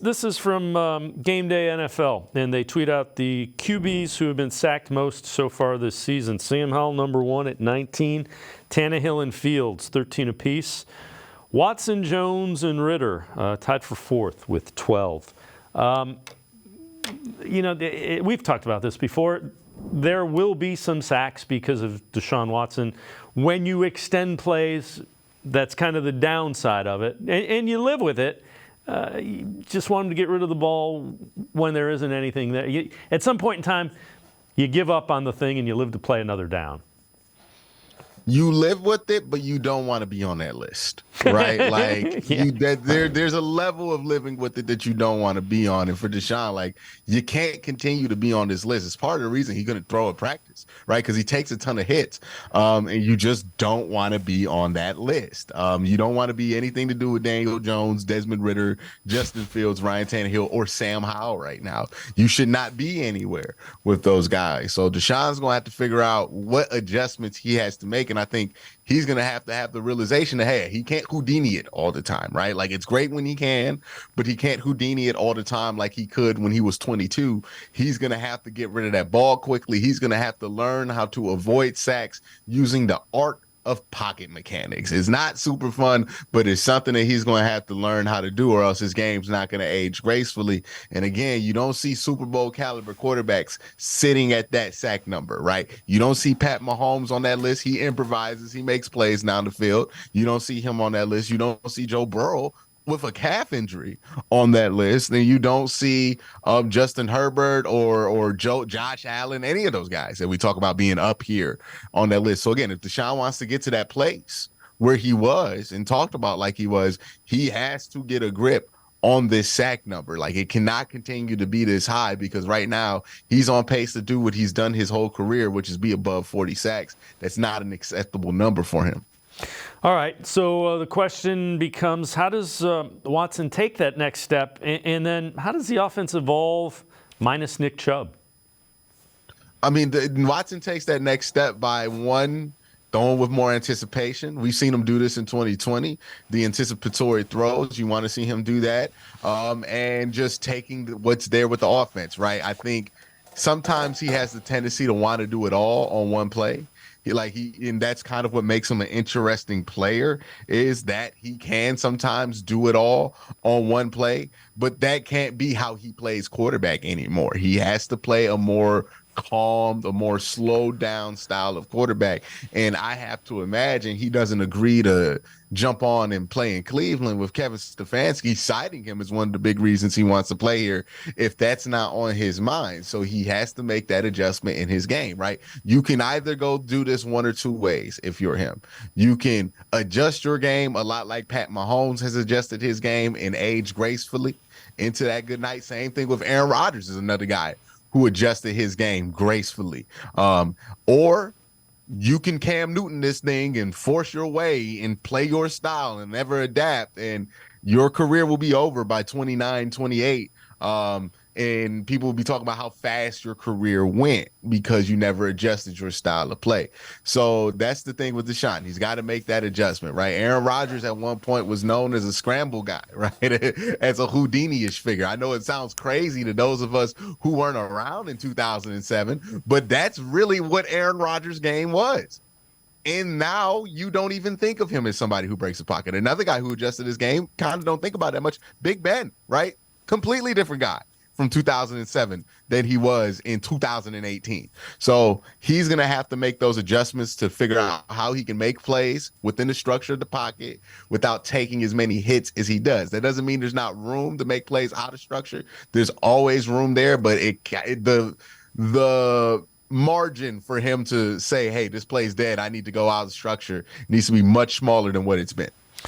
This is from Game Day NFL, and they tweet out the QBs who have been sacked most so far this season. Sam Howell, number 1 at 19. Tannehill and Fields, 13 apiece. Watson, Jones, and Ritter tied for 4th with 12. We've talked about this before. There will be some sacks because of Deshaun Watson. When you extend plays, that's kind of the downside of it, and you live with it. You just want him to get rid of the ball when there isn't anything there. At some point in time, you give up on the thing and you live to play another down. You live with it, but you don't want to be on that list, right? Like Yeah. there's a level of living with it that you don't want to be on. And for Deshaun, like, you can't continue to be on this list. It's part of the reason he couldn't throw at practice, right? Because he takes a ton of hits, and you just don't want to be on that list. You don't want to be anything to do with Daniel Jones, Desmond Ritter, Justin Fields, Ryan Tannehill, or Sam Howell right now. You should not be anywhere with those guys. So Deshaun's going to have to figure out what adjustments he has to make. And I think he's going to have the realization that, hey, he can't Houdini it all the time, right? Like, it's great when he can, but he can't Houdini it all the time like he could when he was 22. He's going to have to get rid of that ball quickly. He's going to have to learn how to avoid sacks using the art of pocket mechanics. It's not super fun, but it's something that he's going to have to learn how to do, or else his game's not going to age gracefully. And again, you don't see Super Bowl caliber quarterbacks sitting at that sack number, right? You don't see Pat Mahomes on that list. He improvises, he makes plays down the field. You don't see him on that list. You don't see Joe Burrow with a calf injury on that list. Then you don't see Justin Herbert or Josh Allen, any of those guys that we talk about being up here on that list. So again, if Deshaun wants to get to that place where he was and talked about like he was, he has to get a grip on this sack number. Like, it cannot continue to be this high, because right now he's on pace to do what he's done his whole career, which is be above 40 sacks. That's not an acceptable number for him. All right, so the question becomes, how does Watson take that next step? And then how does the offense evolve minus Nick Chubb? I mean, Watson takes that next step by, one, throwing with more anticipation. We've seen him do this in 2020. The anticipatory throws, you want to see him do that. And just taking what's there with the offense, right? I think sometimes he has the tendency to want to do it all on one play. And that's kind of what makes him an interesting player, is that he can sometimes do it all on one play, but that can't be how he plays quarterback anymore. He has to play a more calm, a more slowed down style of quarterback. And I have to imagine he doesn't agree to jump on and play in Cleveland with Kevin Stefanski citing him as one of the big reasons he wants to play here, if that's not on his mind. So he has to make that adjustment in his game, right? You can either go do this one or two ways if you're him. You can adjust your game a lot like Pat Mahomes has adjusted his game and age gracefully into that good night. Same thing with Aaron Rodgers, is another guy who adjusted his game gracefully. Or you can Cam Newton this thing and force your way and play your style and never adapt, and your career will be over by 29, 28. And people will be talking about how fast your career went because you never adjusted your style of play. So that's the thing with Deshaun. He's got to make that adjustment, right? Aaron Rodgers at one point was known as a scramble guy, right? As a Houdini-ish figure. I know it sounds crazy to those of us who weren't around in 2007, but that's really what Aaron Rodgers' game was. And now you don't even think of him as somebody who breaks the pocket. Another guy who adjusted his game, kind of don't think about it that much, Big Ben, right? Completely different guy from 2007 than he was in 2018. So he's going to have to make those adjustments to figure out how he can make plays within the structure of the pocket without taking as many hits as he does. That doesn't mean there's not room to make plays out of structure. There's always room there, but the margin for him to say, hey, this play's dead, I need to go out of structure, needs to be much smaller than what it's been.